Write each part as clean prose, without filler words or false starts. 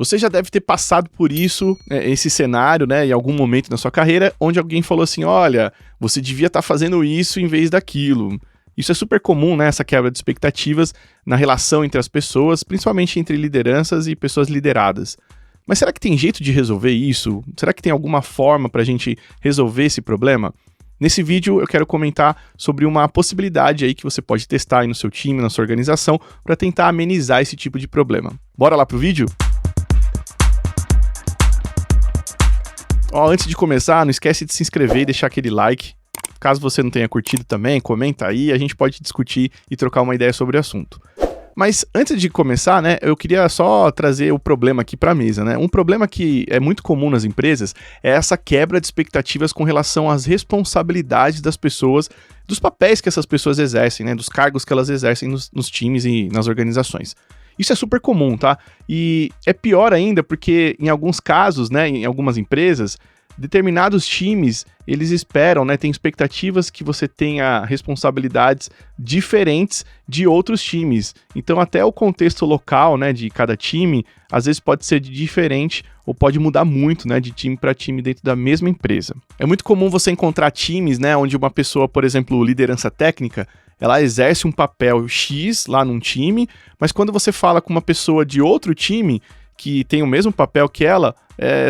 Você já deve ter passado por isso, esse cenário, né, em algum momento na sua carreira, onde alguém falou assim, olha, você devia estar fazendo isso em vez daquilo. Isso é super comum, né, essa quebra de expectativas na relação entre as pessoas, principalmente entre lideranças e pessoas lideradas. Mas será que tem jeito de resolver isso? Será que tem alguma forma para a gente resolver esse problema? Nesse vídeo eu quero comentar sobre uma possibilidade aí que você pode testar aí no seu time, na sua organização, para tentar amenizar esse tipo de problema. Bora lá pro vídeo? Antes de começar, não esquece de se inscrever e deixar aquele like. Caso você não tenha curtido também, comenta aí, a gente pode discutir e trocar uma ideia sobre o assunto. Mas antes de começar, né, eu queria só trazer o problema aqui para a mesa, né? Um problema que é muito comum nas empresas é essa quebra de expectativas com relação às responsabilidades das pessoas, dos papéis que essas pessoas exercem, né, dos cargos que elas exercem nos times e nas organizações. Isso é super comum, tá? E é pior ainda porque em alguns casos, né, em algumas empresas, determinados times, eles esperam, né, tem expectativas que você tenha responsabilidades diferentes de outros times. Então até o contexto local, né, de cada time, às vezes pode ser diferente ou pode mudar muito, né, de time para time dentro da mesma empresa. É muito comum você encontrar times, né, onde uma pessoa, por exemplo, liderança técnica, ela exerce um papel X lá num time, mas quando você fala com uma pessoa de outro time que tem o mesmo papel que ela,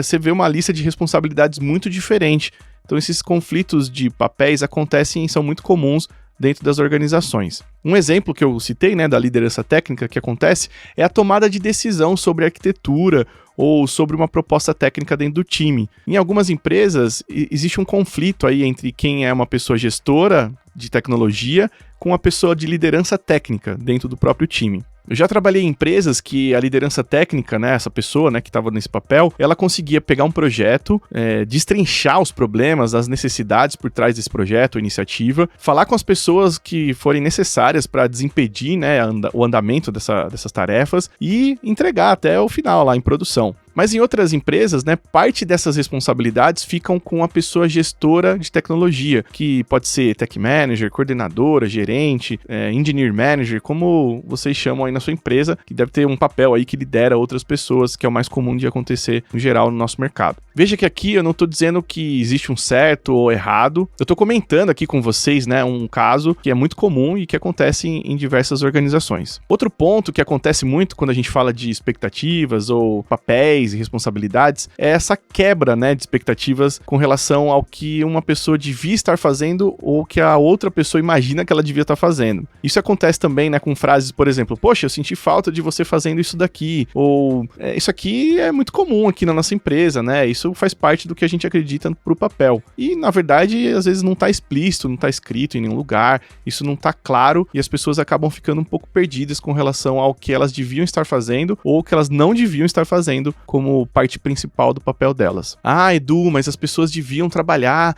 você vê uma lista de responsabilidades muito diferente. Então esses conflitos de papéis acontecem e são muito comuns dentro das organizações. Um exemplo que eu citei, né, da liderança técnica que acontece é a tomada de decisão sobre arquitetura ou sobre uma proposta técnica dentro do time. Em algumas empresas existe um conflito aí entre quem é uma pessoa gestora de tecnologia com uma pessoa de liderança técnica dentro do próprio time. Eu já trabalhei em empresas que a liderança técnica, né, essa pessoa, né, que estava nesse papel, ela conseguia pegar um projeto, destrinchar os problemas, as necessidades por trás desse projeto, iniciativa, falar com as pessoas que forem necessárias para desimpedir, né, o andamento dessas tarefas e entregar até o final lá em produção. Mas em outras empresas, né, parte dessas responsabilidades ficam com a pessoa gestora de tecnologia, que pode ser tech manager, coordenadora, gerente, engineer manager, como vocês chamam aí na sua empresa, que deve ter um papel aí que lidera outras pessoas, que é o mais comum de acontecer no geral no nosso mercado. Veja que aqui eu não estou dizendo que existe um certo ou errado, eu estou comentando aqui com vocês, né, um caso que é muito comum e que acontece em diversas organizações. Outro ponto que acontece muito quando a gente fala de expectativas ou papéis e responsabilidades é essa quebra, né, de expectativas com relação ao que uma pessoa devia estar fazendo ou que a outra pessoa imagina que ela devia estar fazendo. Isso acontece também, né, com frases, por exemplo, poxa, eu senti falta de você fazendo isso daqui, ou isso aqui é muito comum aqui na nossa empresa, né, isso faz parte do que a gente acredita pro papel. E, na verdade, às vezes não tá explícito, não tá escrito em nenhum lugar, isso não tá claro e as pessoas acabam ficando um pouco perdidas com relação ao que elas deviam estar fazendo ou que elas não deviam estar fazendo como parte principal do papel delas. Ah, Edu, mas as pessoas deviam trabalhar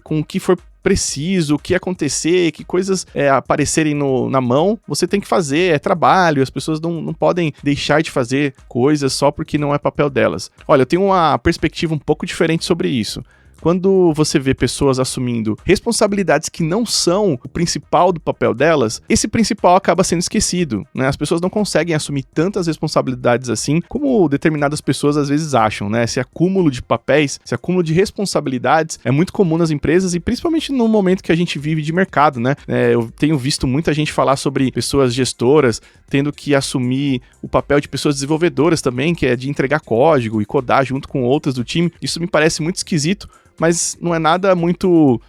com o que for preciso, o que acontecer, que coisas aparecerem na mão, você tem que fazer, é trabalho, as pessoas não podem deixar de fazer coisas só porque não é papel delas. Olha, eu tenho uma perspectiva um pouco diferente sobre isso. Quando você vê pessoas assumindo responsabilidades que não são o principal do papel delas, esse principal acaba sendo esquecido, né? As pessoas não conseguem assumir tantas responsabilidades assim como determinadas pessoas às vezes acham, né? Esse acúmulo de papéis, esse acúmulo de responsabilidades é muito comum nas empresas e principalmente no momento que a gente vive de mercado, né? Eu tenho visto muita gente falar sobre pessoas gestoras tendo que assumir o papel de pessoas desenvolvedoras também, que é de entregar código e codar junto com outras do time. Isso me parece muito esquisito, mas não é nada muito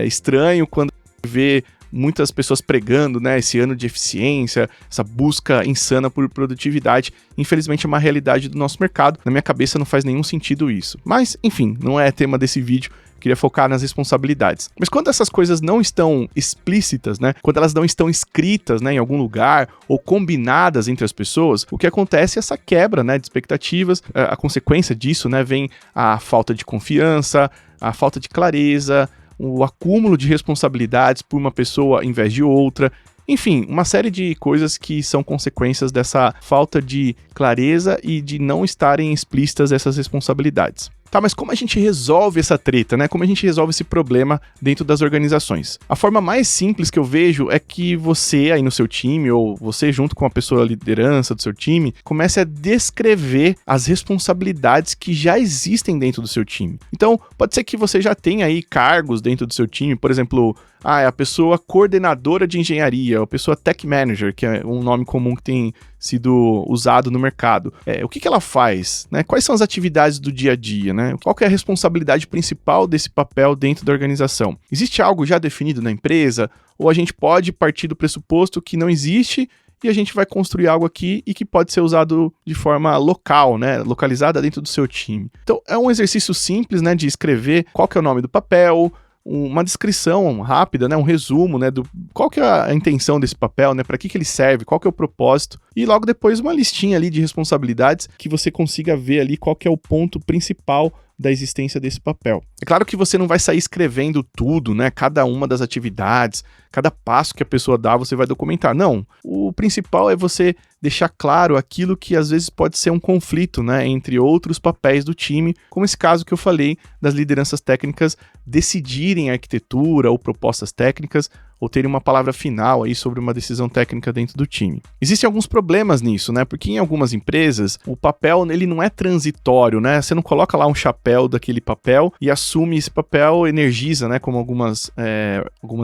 estranho quando vê muitas pessoas pregando, né, esse ano de eficiência, essa busca insana por produtividade. Infelizmente é uma realidade do nosso mercado. Na minha cabeça não faz nenhum sentido isso. Mas, enfim, não é tema desse vídeo. Queria focar nas responsabilidades. Mas quando essas coisas não estão explícitas, né? Quando elas não estão escritas, né, em algum lugar ou combinadas entre as pessoas, o que acontece é essa quebra, né, de expectativas. A consequência disso, né, vem a falta de confiança, a falta de clareza, o acúmulo de responsabilidades por uma pessoa em vez de outra. Enfim, uma série de coisas que são consequências dessa falta de clareza e de não estarem explícitas essas responsabilidades. Tá, mas como a gente resolve essa treta, né? Como a gente resolve esse problema dentro das organizações? A forma mais simples que eu vejo é que você aí no seu time, ou você junto com a pessoa liderança do seu time, comece a descrever as responsabilidades que já existem dentro do seu time. Então, pode ser que você já tenha aí cargos dentro do seu time, por exemplo, é a pessoa coordenadora de engenharia, a pessoa tech manager, que é um nome comum que tem sido usado no mercado. O que ela faz, né? Quais são as atividades do dia a dia, né? Qual que é a responsabilidade principal desse papel dentro da organização? Existe algo já definido na empresa? Ou a gente pode partir do pressuposto que não existe e a gente vai construir algo aqui e que pode ser usado de forma local, né? Localizada dentro do seu time. Então, é um exercício simples, né? De escrever qual que é o nome do papel, uma descrição rápida, né, um resumo, né, do qual que é a intenção desse papel, né, para que ele serve, qual que é o propósito, e logo depois uma listinha ali de responsabilidades que você consiga ver ali qual que é o ponto principal da existência desse papel. É claro que você não vai sair escrevendo tudo, né, cada uma das atividades, cada passo que a pessoa dá, você vai documentar. Não, o principal é você deixar claro aquilo que às vezes pode ser um conflito, né, entre outros papéis do time, como esse caso que eu falei das lideranças técnicas decidirem a arquitetura ou propostas técnicas, ou terem uma palavra final aí sobre uma decisão técnica dentro do time. Existem alguns problemas nisso, né? Porque em algumas empresas, o papel ele não é transitório, né? Você não coloca lá um chapéu daquele papel e assume esse papel, energiza, né? Como algumas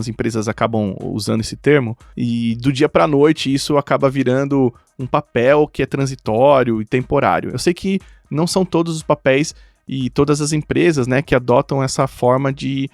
empresas acabam usando esse termo, e do dia para a noite isso acaba virando um papel que é transitório e temporário. Eu sei que não são todos os papéis e todas as empresas, né, que adotam essa forma de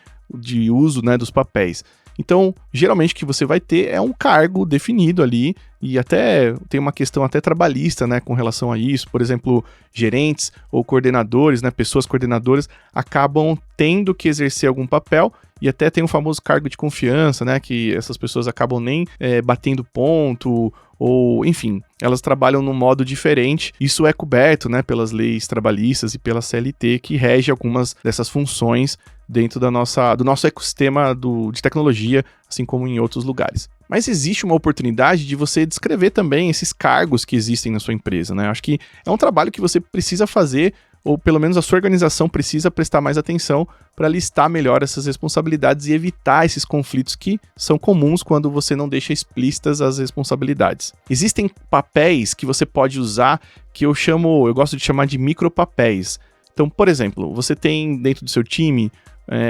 uso, né, dos papéis. Então, geralmente o que você vai ter é um cargo definido ali, e até tem uma questão até trabalhista, né, com relação a isso. Por exemplo, gerentes ou coordenadores, né, pessoas coordenadoras, acabam tendo que exercer algum papel, e até tem um famoso cargo de confiança, né, que essas pessoas acabam nem batendo ponto, ou, enfim, elas trabalham num modo diferente. Isso é coberto, né, pelas leis trabalhistas e pela CLT, que rege algumas dessas funções dentro do nosso ecossistema de tecnologia, assim como em outros lugares. Mas existe uma oportunidade de você descrever também esses cargos que existem na sua empresa, né? Acho que é um trabalho que você precisa fazer, ou pelo menos a sua organização precisa prestar mais atenção para listar melhor essas responsabilidades e evitar esses conflitos que são comuns quando você não deixa explícitas as responsabilidades. Existem papéis que você pode usar que eu gosto de chamar de micropapéis. Então, por exemplo, você tem dentro do seu time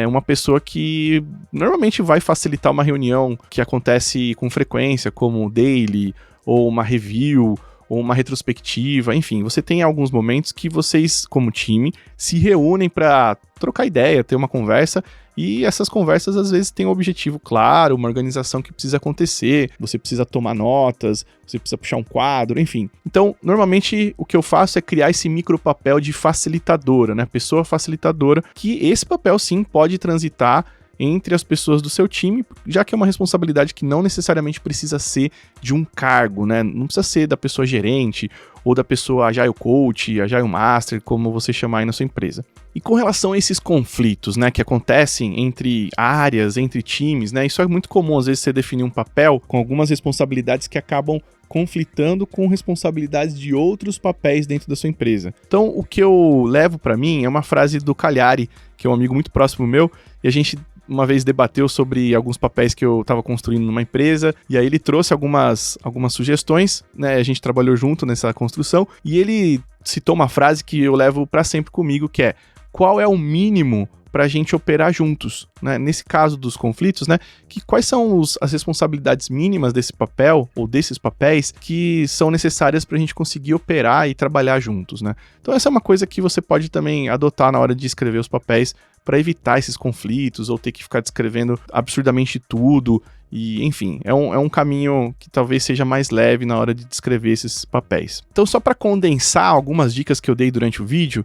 uma pessoa que normalmente vai facilitar uma reunião que acontece com frequência, como daily, ou uma review, ou uma retrospectiva, enfim, você tem alguns momentos que vocês, como time, se reúnem para trocar ideia, ter uma conversa, e essas conversas às vezes têm um objetivo claro, uma organização que precisa acontecer, você precisa tomar notas, você precisa puxar um quadro, enfim. Então, normalmente o que eu faço é criar esse micropapel de facilitadora, né? Pessoa facilitadora, que esse papel sim pode transitar entre as pessoas do seu time, já que é uma responsabilidade que não necessariamente precisa ser de um cargo, né? Não precisa ser da pessoa gerente ou da pessoa Agile Coach, Agile Master, como você chamar aí na sua empresa. E com relação a esses conflitos, né, que acontecem entre áreas, entre times, né? Isso é muito comum, às vezes, você definir um papel com algumas responsabilidades que acabam conflitando com responsabilidades de outros papéis dentro da sua empresa. Então, o que eu levo para mim é uma frase do Cagliari, que é um amigo muito próximo meu, e a gente uma vez debateu sobre alguns papéis que eu estava construindo numa empresa, e aí ele trouxe algumas sugestões, né? A gente trabalhou junto nessa construção, e ele citou uma frase que eu levo para sempre comigo, que é: qual é o mínimo para a gente operar juntos, né? Nesse caso dos conflitos, né? Quais são as responsabilidades mínimas desse papel ou desses papéis que são necessárias para a gente conseguir operar e trabalhar juntos, né? Então essa é uma coisa que você pode também adotar na hora de escrever os papéis para evitar esses conflitos ou ter que ficar descrevendo absurdamente tudo. E, enfim, é um caminho que talvez seja mais leve na hora de descrever esses papéis. Então, só para condensar algumas dicas que eu dei durante o vídeo,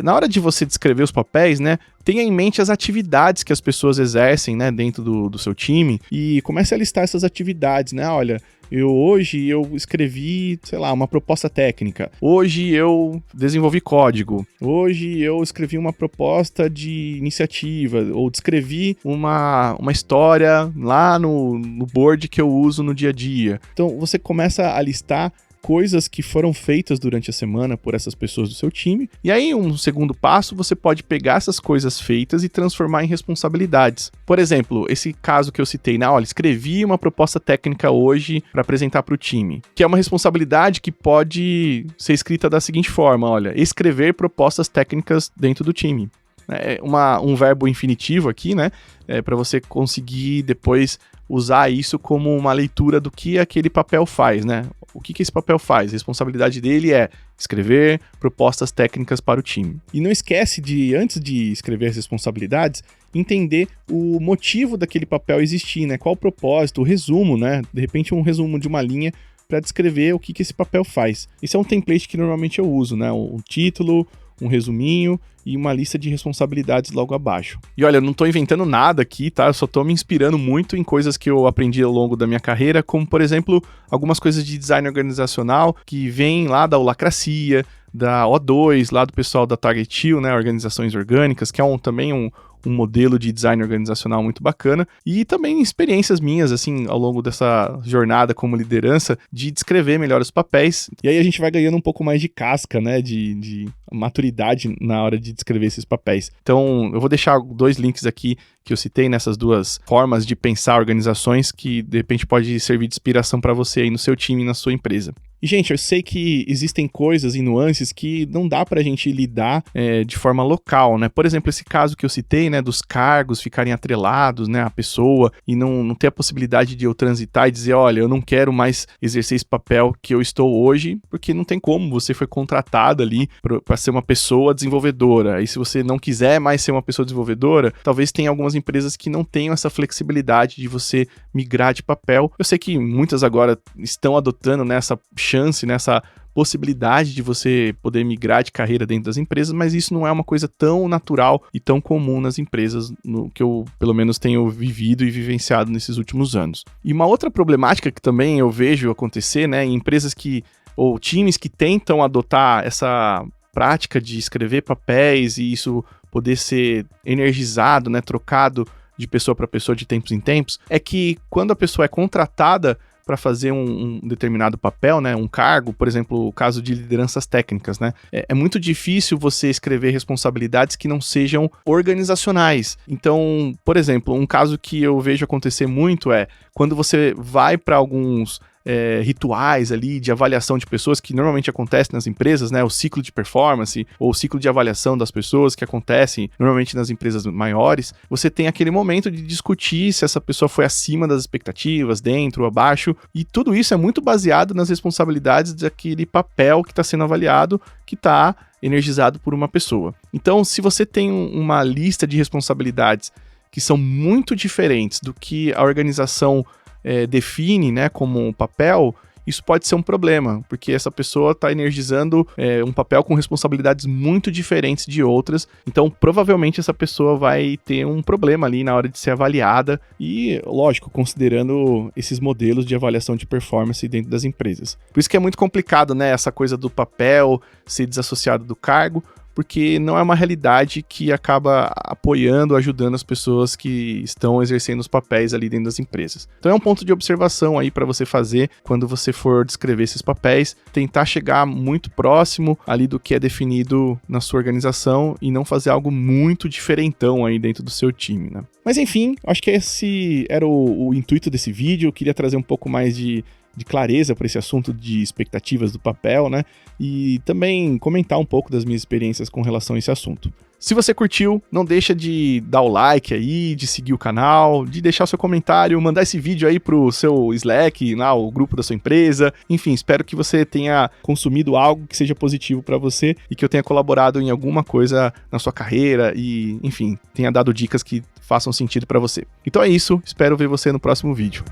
na hora de você descrever os papéis, né, tenha em mente as atividades que as pessoas exercem, né, dentro do seu time, e comece a listar essas atividades, né? Olha, hoje eu escrevi, sei lá, uma proposta técnica. Hoje eu desenvolvi código. Hoje eu escrevi uma proposta de iniciativa. Ou descrevi uma história lá no board que eu uso no dia a dia. Então você começa a listar coisas que foram feitas durante a semana por essas pessoas do seu time. E aí, um segundo passo, você pode pegar essas coisas feitas e transformar em responsabilidades. Por exemplo, esse caso que eu citei, né? Olha, escrevi uma proposta técnica hoje para apresentar para o time, que é uma responsabilidade que pode ser escrita da seguinte forma, olha, escrever propostas técnicas dentro do time. É um verbo infinitivo aqui, né? Para você conseguir depois usar isso como uma leitura do que aquele papel faz, né? O que esse papel faz? A responsabilidade dele é escrever propostas técnicas para o time. E não esquece de, antes de escrever as responsabilidades, entender o motivo daquele papel existir, né? Qual o propósito, o resumo, né? De repente um resumo de uma linha para descrever o que esse papel faz. Esse é um template que normalmente eu uso, né? Um título, um resuminho e uma lista de responsabilidades logo abaixo. E olha, eu não tô inventando nada aqui, tá? Eu só tô me inspirando muito em coisas que eu aprendi ao longo da minha carreira, como, por exemplo, algumas coisas de design organizacional que vêm lá da Holacracia, da O2, lá do pessoal da Target Hill, né? Organizações Orgânicas, que é também um modelo de design organizacional muito bacana, e também experiências minhas, assim, ao longo dessa jornada como liderança, de descrever melhor os papéis, e aí a gente vai ganhando um pouco mais de casca, né, de maturidade na hora de descrever esses papéis. Então, eu vou deixar 2 links aqui que eu citei nessas 2 formas de pensar organizações que, de repente, pode servir de inspiração para você aí no seu time e na sua empresa. E, gente, eu sei que existem coisas e nuances que não dá pra gente lidar de forma local, né? Por exemplo, esse caso que eu citei, né, dos cargos ficarem atrelados, né, à pessoa e não ter a possibilidade de eu transitar e dizer, olha, eu não quero mais exercer esse papel que eu estou hoje, porque não tem como, você foi contratado ali para ser uma pessoa desenvolvedora. E se você não quiser mais ser uma pessoa desenvolvedora, talvez tenha algumas empresas que não tenham essa flexibilidade de você migrar de papel. Eu sei que muitas agora estão adotando, né, essa chance, nessa possibilidade de você poder migrar de carreira dentro das empresas, mas isso não é uma coisa tão natural e tão comum nas empresas, no que eu, pelo menos, tenho vivido e vivenciado nesses últimos anos. E uma outra problemática que também eu vejo acontecer, né, em empresas ou times que tentam adotar essa prática de escrever papéis e isso poder ser energizado, né, trocado de pessoa para pessoa de tempos em tempos, é que quando a pessoa é contratada para fazer um determinado papel, né, um cargo, por exemplo, o caso de lideranças técnicas, né, é muito difícil você escrever responsabilidades que não sejam organizacionais. Então, por exemplo, um caso que eu vejo acontecer muito é quando você vai para alguns rituais ali de avaliação de pessoas que normalmente acontecem nas empresas, né? O ciclo de performance ou o ciclo de avaliação das pessoas que acontecem normalmente nas empresas maiores, você tem aquele momento de discutir se essa pessoa foi acima das expectativas, dentro ou abaixo, e tudo isso é muito baseado nas responsabilidades daquele papel que está sendo avaliado, que está energizado por uma pessoa. Então, se você tem uma lista de responsabilidades que são muito diferentes do que a organização define, né, como um papel, isso pode ser um problema, porque essa pessoa está energizando um papel com responsabilidades muito diferentes de outras, então provavelmente essa pessoa vai ter um problema ali na hora de ser avaliada e, lógico, considerando esses modelos de avaliação de performance dentro das empresas. Por isso que é muito complicado, né, essa coisa do papel ser desassociado do cargo, porque não é uma realidade que acaba apoiando, ajudando as pessoas que estão exercendo os papéis ali dentro das empresas. Então é um ponto de observação aí para você fazer quando você for descrever esses papéis, tentar chegar muito próximo ali do que é definido na sua organização e não fazer algo muito diferentão aí dentro do seu time, né? Mas enfim, acho que esse era o intuito desse vídeo. Eu queria trazer um pouco mais de clareza para esse assunto de expectativas do papel, né? E também comentar um pouco das minhas experiências com relação a esse assunto. Se você curtiu, não deixa de dar o like aí, de seguir o canal, de deixar o seu comentário, mandar esse vídeo aí pro seu Slack, lá, o grupo da sua empresa. Enfim, espero que você tenha consumido algo que seja positivo para você e que eu tenha colaborado em alguma coisa na sua carreira e, enfim, tenha dado dicas que façam sentido para você. Então é isso, espero ver você no próximo vídeo.